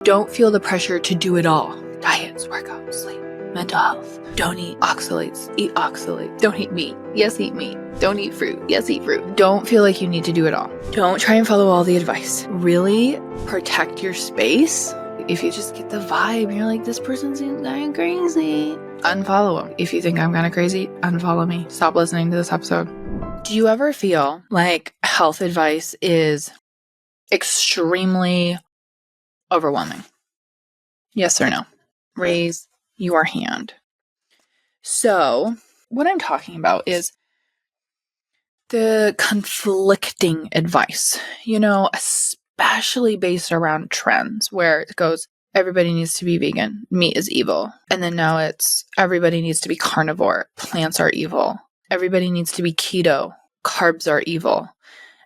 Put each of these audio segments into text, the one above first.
Don't feel the pressure to do it all. Diets, workouts, sleep, mental health. Don't eat oxalates. Eat oxalates. Don't eat meat. Yes, eat meat. Don't eat fruit. Yes, eat fruit. Don't feel like you need to do it all. Don't try and follow all the advice. Really protect your space. If you just get the vibe, you're like, this person seems kind of crazy, unfollow them. If you think I'm kind of crazy, unfollow me. Stop listening to this episode. Do you ever feel like health advice is extremely overwhelming? Yes or no? Raise your hand. So, what I'm talking about is the conflicting advice, especially based around trends where it goes, everybody needs to be vegan, meat is evil. And then now it's everybody needs to be carnivore, plants are evil. Everybody needs to be keto, carbs are evil.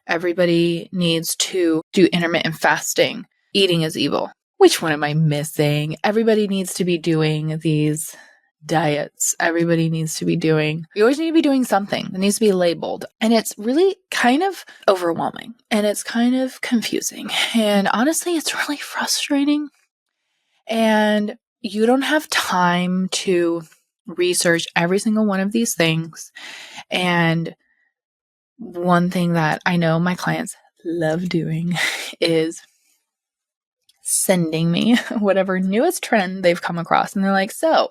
Everybody needs to do intermittent fasting, eating is evil. Which one am I missing? Everybody needs to be doing these diets. Everybody needs to be doing, you always need to be doing something that needs to be labeled. And it's really kind of overwhelming and it's kind of confusing. And honestly, it's really frustrating. And you don't have time to research every single one of these things. And one thing that I know my clients love doing is sending me whatever newest trend they've come across. And they're like, so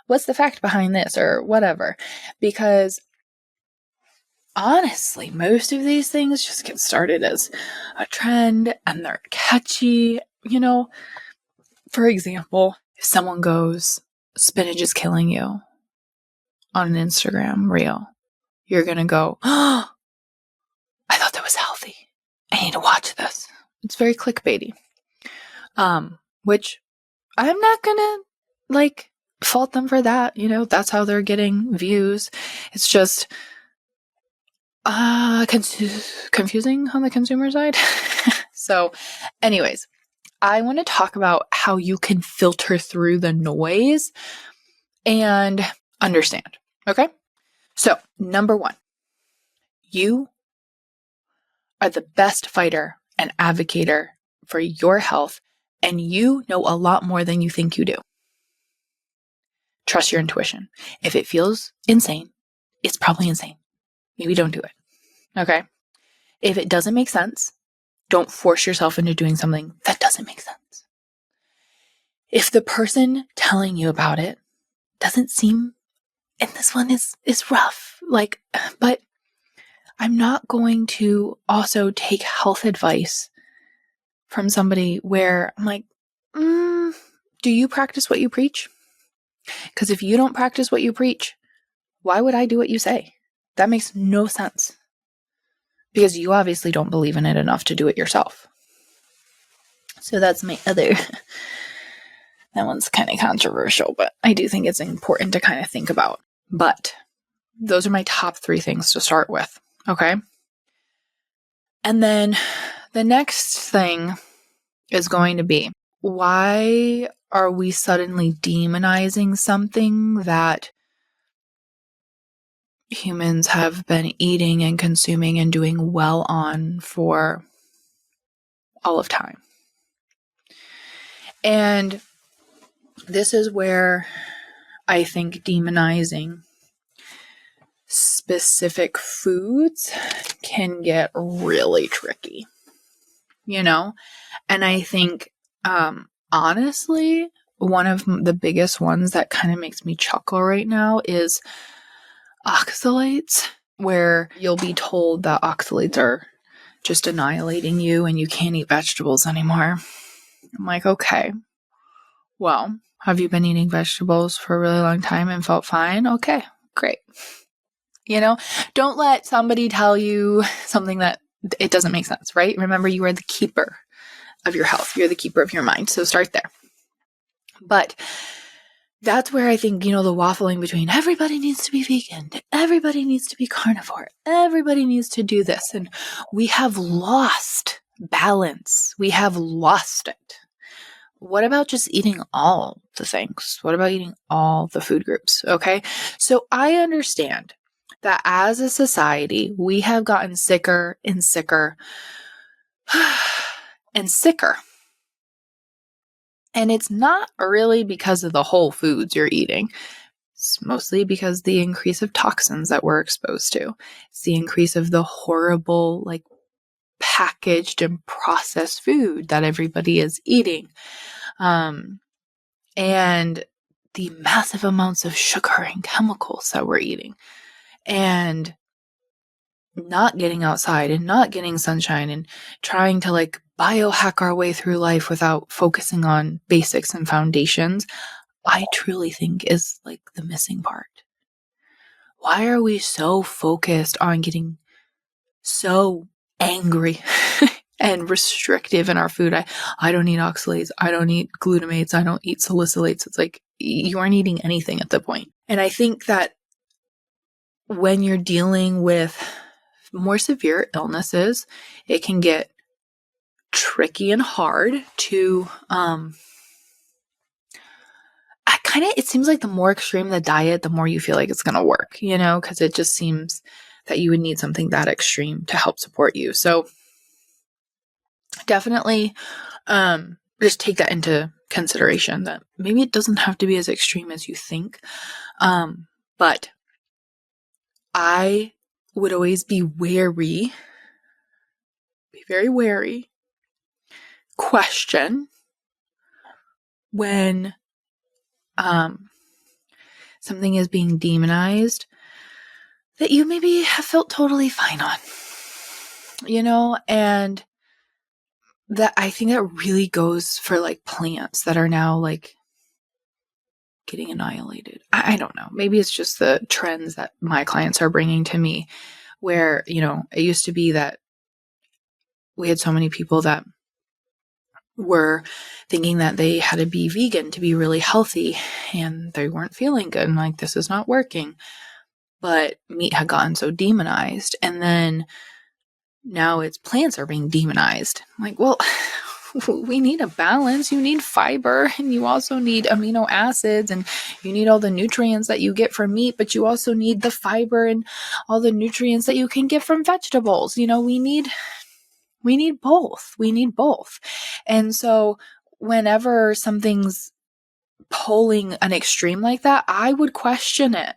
what's the fact behind this or whatever? Because honestly, most of these things just get started as a trend and they're catchy. For example, if someone goes, spinach is killing you on an Instagram reel, you're going to go, oh, I thought that was healthy. I need to watch this. It's very clickbaity. Which I'm not going to fault them for that. That's how they're getting views. It's just confusing on the consumer side. So anyways, I want to talk about how you can filter through the noise and understand. Okay. So number one, you are the best fighter and advocator for your health, and you know a lot more than you think you do. Trust your intuition. If it feels insane, it's probably insane. Maybe don't do it. Okay? If it doesn't make sense, don't force yourself into doing something that doesn't make sense. If the person telling you about it doesn't seem, and this one is rough, but I'm not going to also take health advice from somebody where I'm like, do you practice what you preach? Because if you don't practice what you preach, why would I do what you say? That makes no sense. Because you obviously don't believe in it enough to do it yourself. So that's my other, that one's kind of controversial, but I do think it's important to kind of think about. But those are my top 3 things to start with. Okay. And then the next thing is going to be, why are we suddenly demonizing something that humans have been eating and consuming and doing well on for all of time? And this is where I think demonizing specific foods can get really tricky, And I think, honestly, one of the biggest ones that kind of makes me chuckle right now is oxalates, where you'll be told that oxalates are just annihilating you and you can't eat vegetables anymore. I'm like, okay, well, have you been eating vegetables for a really long time and felt fine? Okay, great. Don't let somebody tell you something that it doesn't make sense, right? Remember, you are the keeper of your health. You're the keeper of your mind. So start there. But that's where I think, the waffling between everybody needs to be vegan, everybody needs to be carnivore, everybody needs to do this. And we have lost balance. We have lost it. What about just eating all the things? What about eating all the food groups? Okay. So I understand that as a society, we have gotten sicker and sicker and sicker And it's not really because of the whole foods you're eating. It's mostly because the increase of toxins that we're exposed to. It's the increase of the horrible, like, packaged and processed food that everybody is eating. And the massive amounts of sugar and chemicals that we're eating. And not getting outside and not getting sunshine and trying to like biohack our way through life without focusing on basics and foundations, I truly think is like the missing part. Why are we so focused on getting so angry and restrictive in our food? I don't eat oxalates. I don't eat glutamates. I don't eat salicylates. It's like you aren't eating anything at the point. And I think that when you're dealing with more severe illnesses, it can get tricky and hard to it seems like the more extreme the diet, the more you feel like it's going to work, because it just seems that you would need something that extreme to help support you. So definitely just take that into consideration, that maybe it doesn't have to be as extreme as you think. But I would always be very wary, question when something is being demonized that you maybe have felt totally fine on, and that I think that really goes for like plants that are now like getting annihilated. I don't know. Maybe it's just the trends that my clients are bringing to me where, it used to be that we had so many people that were thinking that they had to be vegan to be really healthy and they weren't feeling good and like, this is not working. But meat had gotten so demonized, and then now it's plants are being demonized. I'm like, well, we need a balance. You need fiber and you also need amino acids and you need all the nutrients that you get from meat, but you also need the fiber and all the nutrients that you can get from vegetables. We need both. We need both. And so whenever something's pulling an extreme like that, I would question it.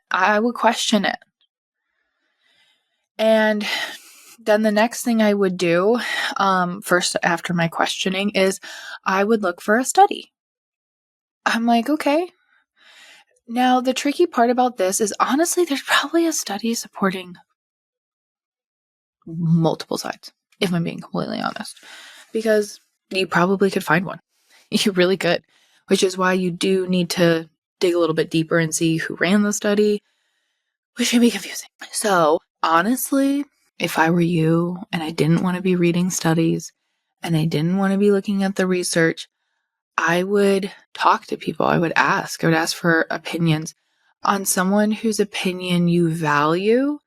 And then the next thing I would do, first after my questioning, is I would look for a study. I'm like, okay. Now, the tricky part about this is honestly, there's probably a study supporting multiple sides, if I'm being completely honest, because you probably could find one. You really could, which is why you do need to dig a little bit deeper and see who ran the study, which can be confusing. So honestly, if I were you and I didn't want to be reading studies and I didn't want to be looking at the research, I would talk to people. I would ask for opinions on someone whose opinion you value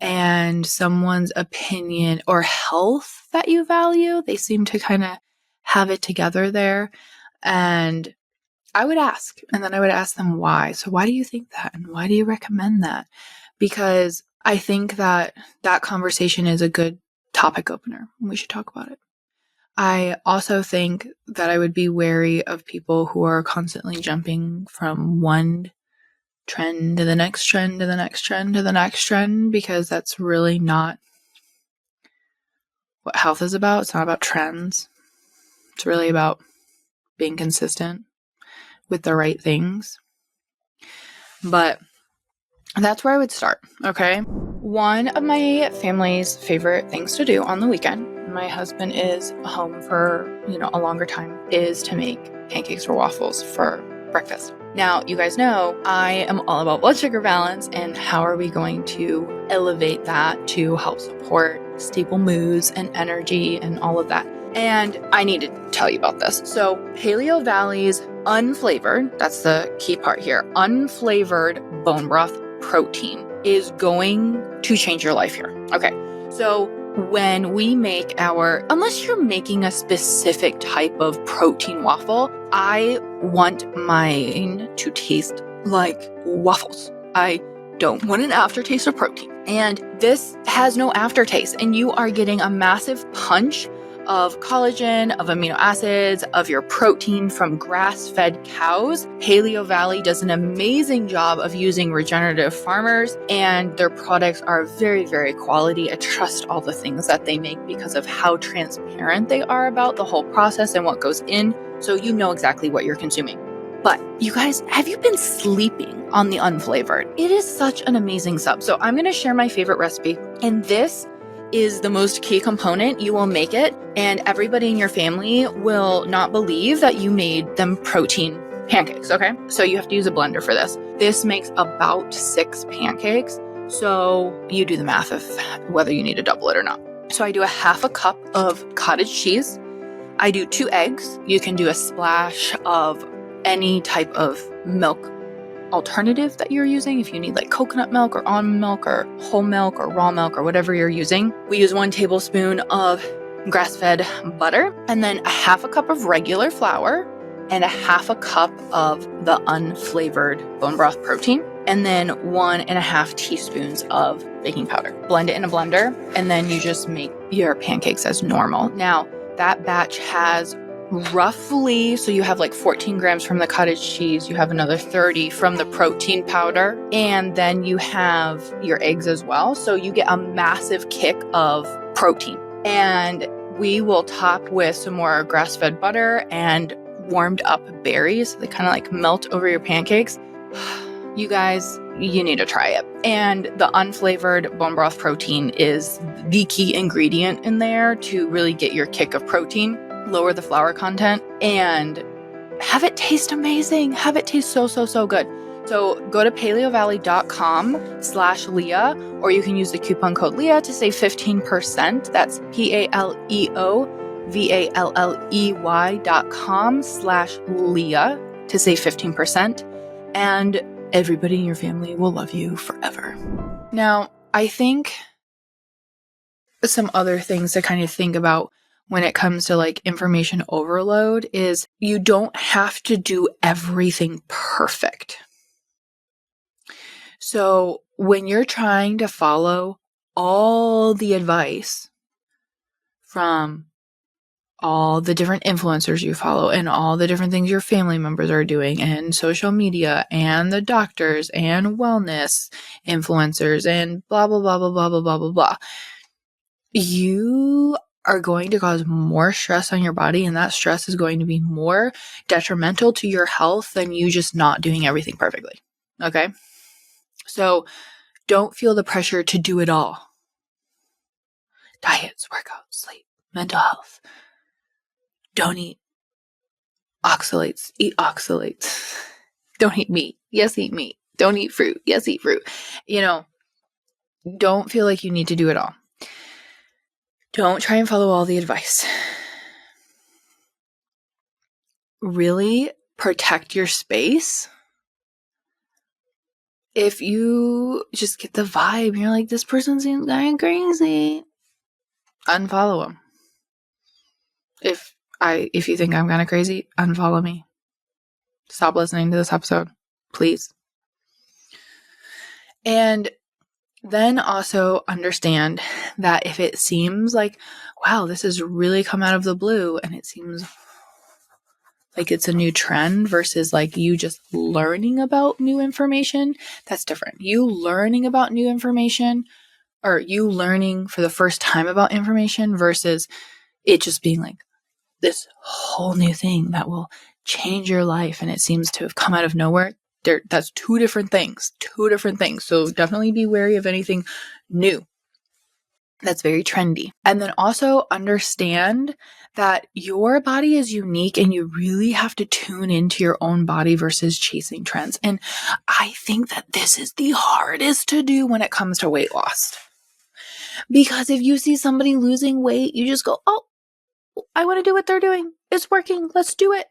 and someone's opinion or health that you value. They seem to kind of have it together there. And I would ask, and then I would ask them why. So why do you think that? And why do you recommend that? Because I think that conversation is a good topic opener. We should talk about it. I also think that I would be wary of people who are constantly jumping from one trend to the next trend to the next trend to the next trend, because that's really not what health is about. It's not about trends. It's really about being consistent with the right things. But that's where I would start, okay? One of my family's favorite things to do on the weekend, my husband is home for, a longer time, is to make pancakes or waffles for breakfast. Now, you guys know I am all about blood sugar balance, and how are we going to elevate that to help support stable moods and energy and all of that? And I need to tell you about this. So Paleo Valley's unflavored, that's the key part here, unflavored bone broth protein is going to change your life here. Okay. So when we make unless you're making a specific type of protein waffle, I want mine to taste like waffles. I don't want an aftertaste of protein. And this has no aftertaste, and you are getting a massive punch of collagen, of amino acids, of your protein from grass-fed cows. Paleo Valley does an amazing job of using regenerative farmers, and their products are very, very quality. I trust all the things that they make because of how transparent they are about the whole process and what goes in, so you know exactly what you're consuming. But you guys, have you been sleeping on the unflavored? It is such an amazing sub. So I'm going to share my favorite recipe, and this is the most key component. You will make it, and everybody in your family will not believe that you made them protein pancakes, okay? So you have to use a blender for this. This makes about 6 pancakes, so you do the math of whether you need to double it or not. So I do a half a cup of cottage cheese. I do 2 eggs. You can do a splash of any type of milk alternative that you're using. If you need like coconut milk or almond milk or whole milk or raw milk or whatever you're using. We use 1 tablespoon of grass-fed butter, and then a half a cup of regular flour and a half a cup of the unflavored bone broth protein, and then 1.5 teaspoons of baking powder. Blend it in a blender, and then you just make your pancakes as normal. Now, that batch has roughly, so you have like 14 grams from the cottage cheese, you have another 30 from the protein powder, and then you have your eggs as well. So you get a massive kick of protein. And we will top with some more grass-fed butter and warmed up berries. They kind of like melt over your pancakes. You guys, you need to try it. And the unflavored bone broth protein is the key ingredient in there to really get your kick of protein, lower the flour content, and have it taste amazing. Have it taste so, so, so good. So go to paleovalley.com/Leah, or you can use the coupon code Leah to save 15%. That's PALEOVALLEY.com/Leah to save 15%. And everybody in your family will love you forever. Now, I think some other things to kind of think about when it comes to like information overload is you don't have to do everything perfect. So when you're trying to follow all the advice from all the different influencers you follow and all the different things your family members are doing and social media and the doctors and wellness influencers and blah, blah, blah, blah, blah, blah, blah, blah, blah, you are going to cause more stress on your body, and that stress is going to be more detrimental to your health than you just not doing everything perfectly. Okay? So don't feel the pressure to do it all. Diets, workouts, sleep, mental health. Don't eat oxalates. Eat oxalates. Don't eat meat. Yes, eat meat. Don't eat fruit. Yes, eat fruit. Don't feel like you need to do it all. Don't try and follow all the advice. Really protect your space. If you just get the vibe, you're like, this person seems kind of crazy, unfollow them. If you think I'm kind of crazy, unfollow me. Stop listening to this episode, please. And then also understand that if it seems like, wow, this has really come out of the blue, and it seems like it's a new trend versus like you just learning about new information, that's different. You learning about new information, or you learning for the first time about information versus it just being like this whole new thing that will change your life and it seems to have come out of nowhere. That's 2 different things. So definitely be wary of anything new that's very trendy. And then also understand that your body is unique and you really have to tune into your own body versus chasing trends. And I think that this is the hardest to do when it comes to weight loss. Because if you see somebody losing weight, you just go, oh, I want to do what they're doing. It's working. Let's do it.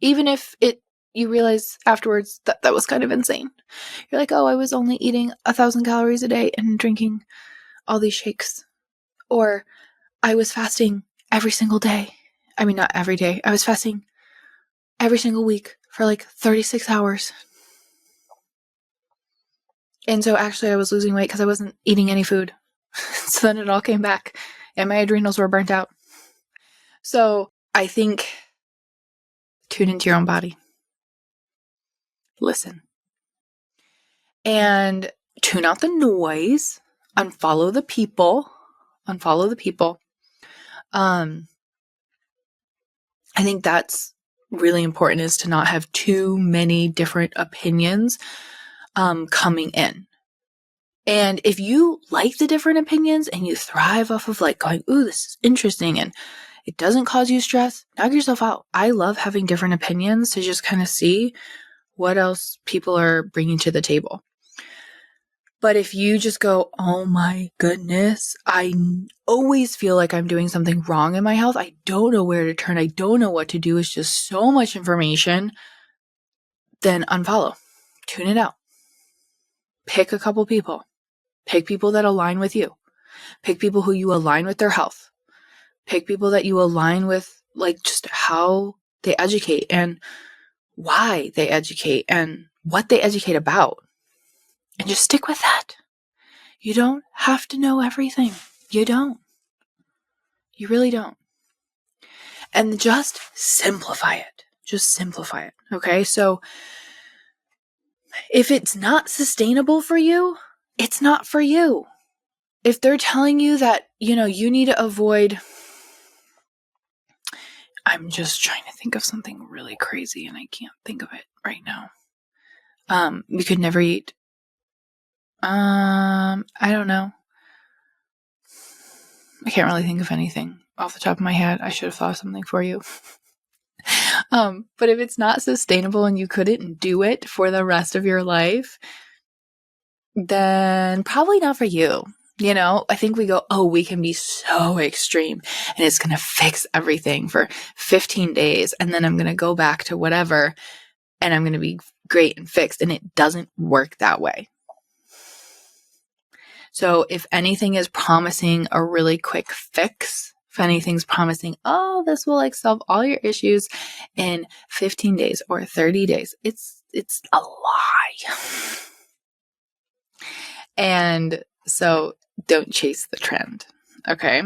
Even if you realize afterwards that was kind of insane. You're like, oh, I was only eating 1,000 calories a day and drinking all these shakes. Or I was fasting every single day. I mean, not every day. I was fasting every single week for like 36 hours. And so actually I was losing weight because I wasn't eating any food. So then it all came back and my adrenals were burnt out. So I think tune into your own body. Listen. And tune out the noise. Unfollow the people. I think that's really important, is to not have too many different opinions coming in. And if you like the different opinions and you thrive off of like going, ooh, this is interesting, and it doesn't cause you stress, knock yourself out. I love having different opinions to just kind of see what else people are bringing to the table. But if you just go, oh my goodness, I always feel like I'm doing something wrong in my health. I don't know where to turn. I don't know what to do. It's just so much information. Then unfollow. Tune it out. Pick a couple people. Pick people that align with you. Pick people who you align with their health. Pick people that you align with, like just how they educate and why they educate and what they educate about. And just stick with that. You don't have to know everything. You don't. You really don't. And just simplify it. Just simplify it. Okay? So if it's not sustainable for you, it's not for you. If they're telling you that, you need to avoid, I'm just trying to think of something really crazy and I can't think of it right now. We could never eat. I don't know. I can't really think of anything off the top of my head. I should have thought of something for you. But if it's not sustainable and you couldn't do it for the rest of your life, then probably not for you. I think we go, oh, we can be so extreme and it's going to fix everything for 15 days. And then I'm going to go back to whatever and I'm going to be great and fixed. And it doesn't work that way. So if anything is promising a really quick fix, if anything's promising, oh, this will like solve all your issues in 15 days or 30 days, it's a lie. And so don't chase the trend, okay?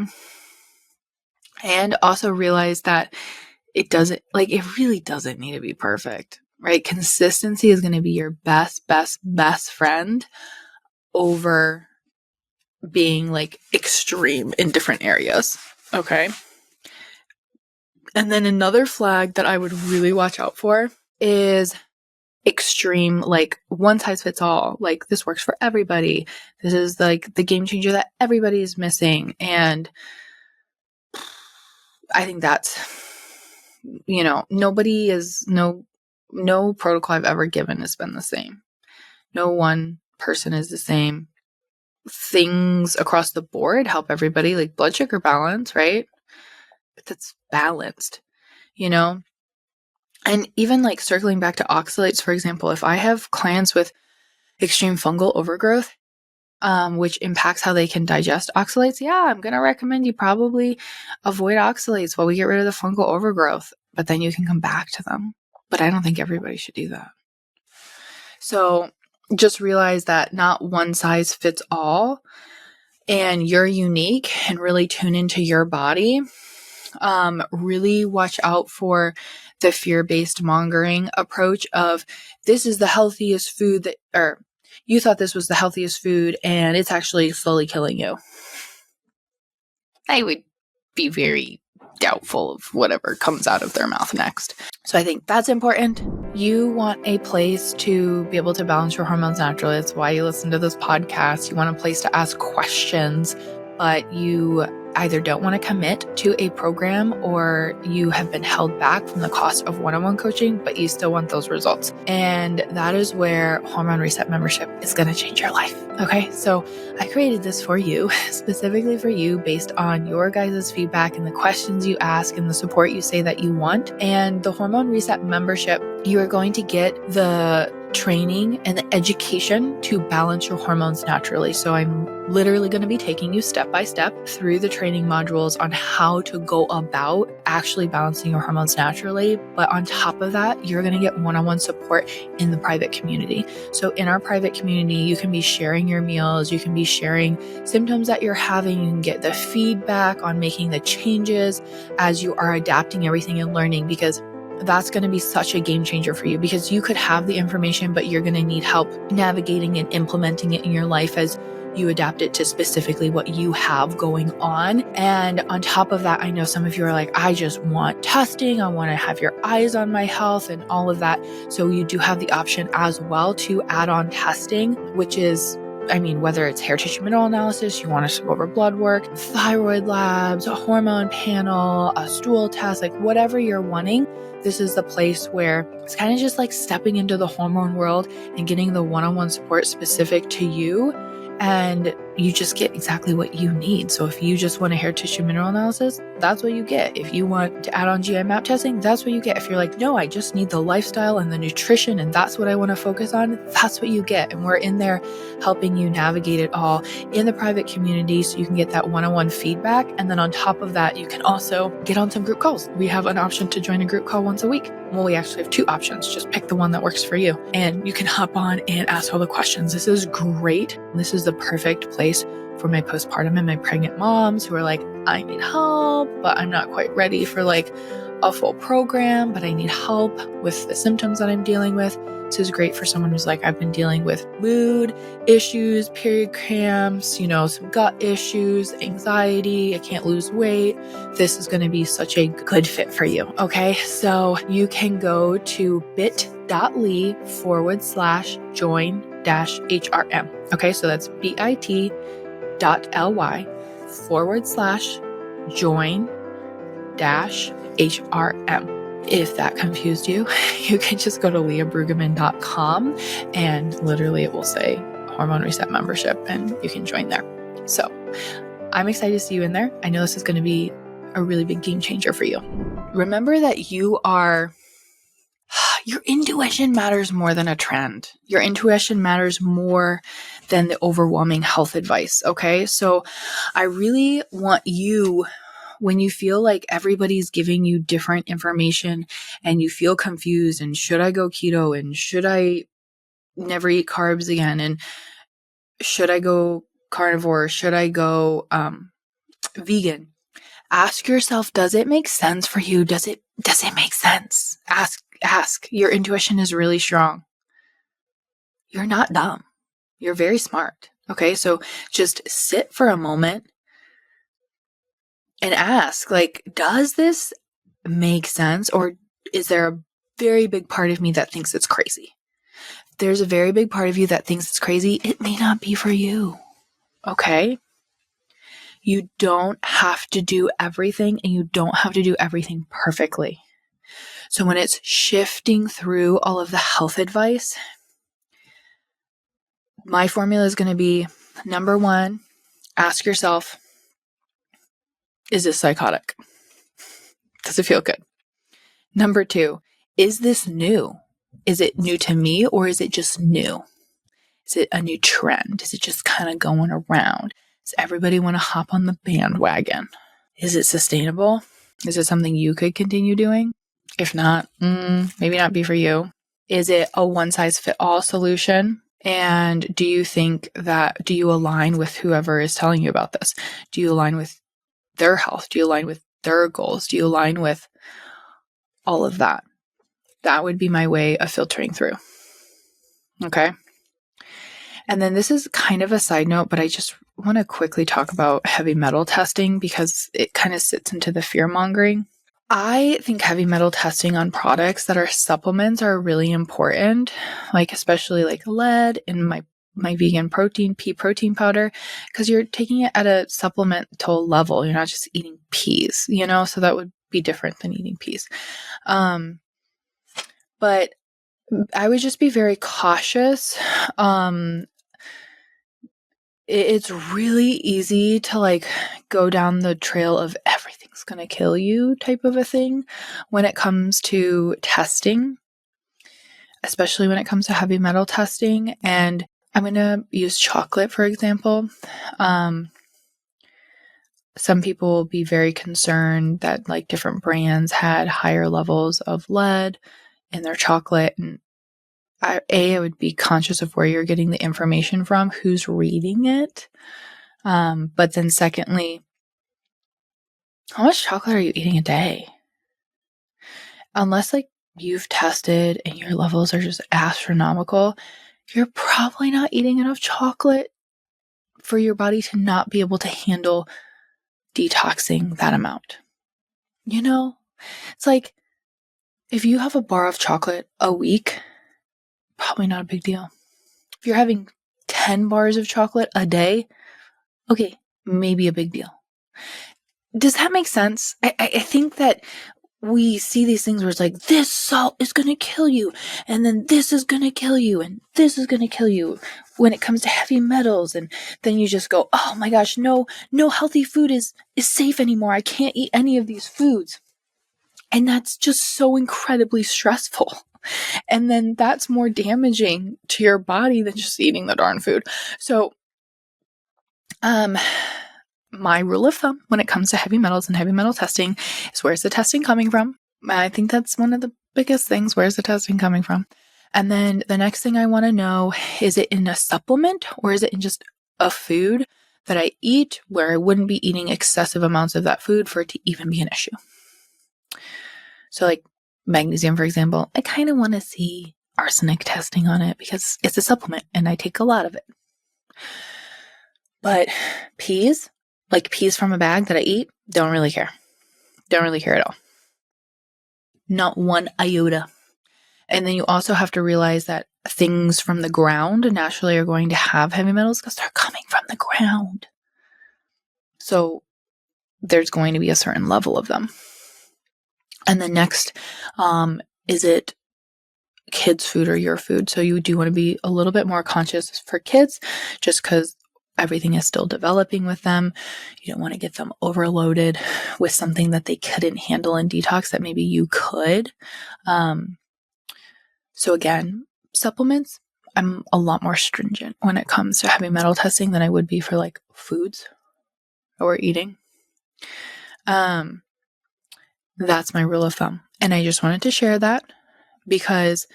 And also realize that it really doesn't need to be perfect, right? Consistency is going to be your best friend over being like extreme in different areas, okay? And then another flag that I would really watch out for is extreme, like one size fits all, like this works for everybody. This is like the game changer that everybody is missing. And I think that's, no protocol I've ever given has been the same. No one person is the same. Things across the board help everybody, like blood sugar balance, right? But that's balanced, And even like circling back to oxalates, for example, if I have clients with extreme fungal overgrowth, which impacts how they can digest oxalates, I'm going to recommend you probably avoid oxalates while we get rid of the fungal overgrowth, but then you can come back to them. But I don't think everybody should do that. So just realize that not one size fits all, and you're unique, and really tune into your body. Really watch out for the fear-based mongering approach of this is the healthiest food or you thought this was the healthiest food and it's actually slowly killing you. I would be very doubtful of whatever comes out of their mouth next. So I think that's important. You want a place to be able to balance your hormones naturally. That's why you listen to this podcast. You want a place to ask questions, but you either don't want to commit to a program or you have been held back from the cost of one-on-one coaching, but you still want those results. And that is where Hormone Reset membership is going to change your life. Okay. So I created this for you, specifically for you, based on your guys' feedback and the questions you ask and the support you say that you want. And the Hormone Reset membership, you are going to get the training and the education to balance your hormones naturally. So I'm literally going to be taking you step by step through the training modules on how to go about actually balancing your hormones naturally. But on top of that, you're going to get one-on-one support in the private community. So in our private community, you can be sharing your meals, you can be sharing symptoms that you're having, you can get the feedback on making the changes as you are adapting everything and learning, because that's going to be such a game changer for you, because you could have the information, but you're going to need help navigating and implementing it in your life as you adapt it to specifically what you have going on. And on top of that, I know some of you are like, I just want testing. I want to have your eyes on my health and all of that. So you do have the option as well to add on testing, which is, whether it's hair tissue mineral analysis, you want us to go over blood work, thyroid labs, a hormone panel, a stool test, like whatever you're wanting, this is the place where it's kind of just like stepping into the hormone world and getting the one-on-one support specific to you. And you just get exactly what you need. So if you just want a hair tissue mineral analysis, that's what you get. If you want to add on GI map testing, that's what you get. If you're like, no, I just need the lifestyle and the nutrition and that's what I want to focus on, that's what you get. And we're in there helping you navigate it all in the private community so you can get that one-on-one feedback. And then on top of that, you can also get on some group calls. We have an option to join a group call once a week. Well, we actually have 2 options. Just pick the one that works for you. And you can hop on and ask all the questions. This is great. This is the perfect place for my postpartum and my pregnant moms who are like, I need help, but I'm not quite ready for like a full program, but I need help with the symptoms that I'm dealing with. This is great for someone who's like, I've been dealing with mood issues, period cramps, some gut issues, anxiety, I can't lose weight. This is going to be such a good fit for you. Okay. So you can go to bit.ly/join-HRM. Okay. So that's bit.ly/join-HRM. If that confused you, you can just go to leahbrueggemann.com and literally it will say Hormone Reset membership and you can join there. So I'm excited to see you in there. I know this is going to be a really big game changer for you. Remember that your intuition matters more than a trend. Your intuition matters more than the overwhelming health advice. Okay. So I really want you, when you feel like everybody's giving you different information and you feel confused and should I go keto and should I never eat carbs again and should I go carnivore, should I go vegan, ask yourself, does it make sense for you? Does it make sense? Ask. Your intuition is really strong. You're not dumb. You're very smart. Okay. So just sit for a moment and ask, like, does this make sense? Or is there a very big part of me that thinks it's crazy? If there's a very big part of you that thinks it's crazy, it may not be for you. Okay. You don't have to do everything and you don't have to do everything perfectly. So when it's shifting through all of the health advice, my formula is going to be, number 1, ask yourself, is this psychotic? Does it feel good? Number 2, is this new? Is it new to me or is it just new? Is it a new trend? Is it just kind of going around? Does everybody want to hop on the bandwagon? Is it sustainable? Is it something you could continue doing? If not, maybe not be for you. Is it a one-size-fit-all solution? And do you align with whoever is telling you about this? Do you align with their health? Do you align with their goals? Do you align with all of that? That would be my way of filtering through. Okay. And then this is kind of a side note, but I just want to quickly talk about heavy metal testing because it kind of sits into the fear mongering. I think heavy metal testing on products that are supplements are really important, like especially like lead in my vegan pea protein powder, because you're taking it at a supplemental level. You're not just eating peas, so that would be different than eating peas. But I would just be very cautious. It's really easy to like go down the trail of everything's going to kill you type of a thing when it comes to testing. especially when it comes to heavy metal testing. And I'm going to use chocolate, for example. Some people will be very concerned that like different brands had higher levels of lead in their chocolate. And I would be conscious of where you're getting the information from, who's reading it. But then secondly, how much chocolate are you eating a day? Unless like you've tested and your levels are just astronomical, you're probably not eating enough chocolate for your body to not be able to handle detoxing that amount. You know, it's like if you have a bar of chocolate a week, probably not a big deal. If you're having 10 bars of chocolate a day, okay, maybe a big deal. Does that make sense? I think that we see these things where it's like, this salt is going to kill you, and then this is going to kill you, and this is going to kill you when it comes to heavy metals. And then you just go, oh my gosh, no healthy food is safe anymore. I can't eat any of these foods. And that's just so incredibly stressful. And then that's more damaging to your body than just eating the darn food. So, my rule of thumb when it comes to heavy metals and heavy metal testing is, where's the testing coming from? I think that's one of the biggest things. Where's the testing coming from? And then the next thing I want to know, is it in a supplement or is it in just a food that I eat where I wouldn't be eating excessive amounts of that food for it to even be an issue? So like magnesium, for example, I kind of want to see arsenic testing on it because it's a supplement and I take a lot of it. But peas, like peas from a bag that I eat, don't really care. Don't really care at all. Not one iota. And then you also have to realize that things from the ground naturally are going to have heavy metals because they're coming from the ground. So there's going to be a certain level of them. And then next, is it kids' food or your food? So you do want to be a little bit more conscious for kids just because everything is still developing with them. You don't want to get them overloaded with something that they couldn't handle in detox that maybe you could. So again, supplements, I'm a lot more stringent when it comes to heavy metal testing than I would be for like foods that we're eating. That's my rule of thumb. And I just wanted to share that because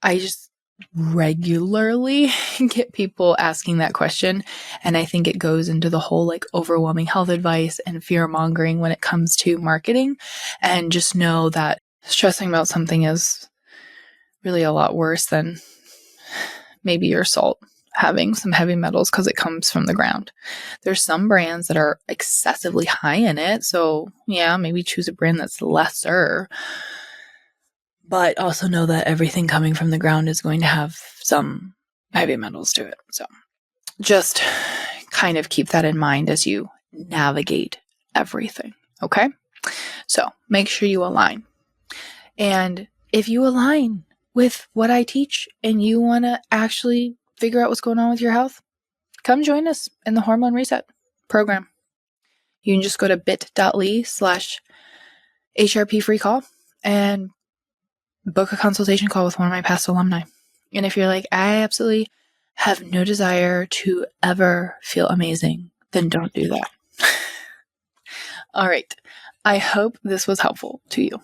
I just regularly get people asking that question. And I think it goes into the whole like overwhelming health advice and fear mongering when it comes to marketing. And just know that stressing about something is really a lot worse than maybe your salt having some heavy metals because it comes from the ground. There's some brands that are excessively high in it. So yeah, maybe choose a brand that's lesser. But also know that everything coming from the ground is going to have some heavy metals to it. So just kind of keep that in mind as you navigate everything. Okay? So make sure you align. And if you align with what I teach and you want to actually figure out what's going on with your health, come join us in the Hormone Reset program. You can just go to bit.ly/HRP free call and book a consultation call with one of my past alumni. And if you're like, I absolutely have no desire to ever feel amazing, then don't do that. All right. I hope this was helpful to you.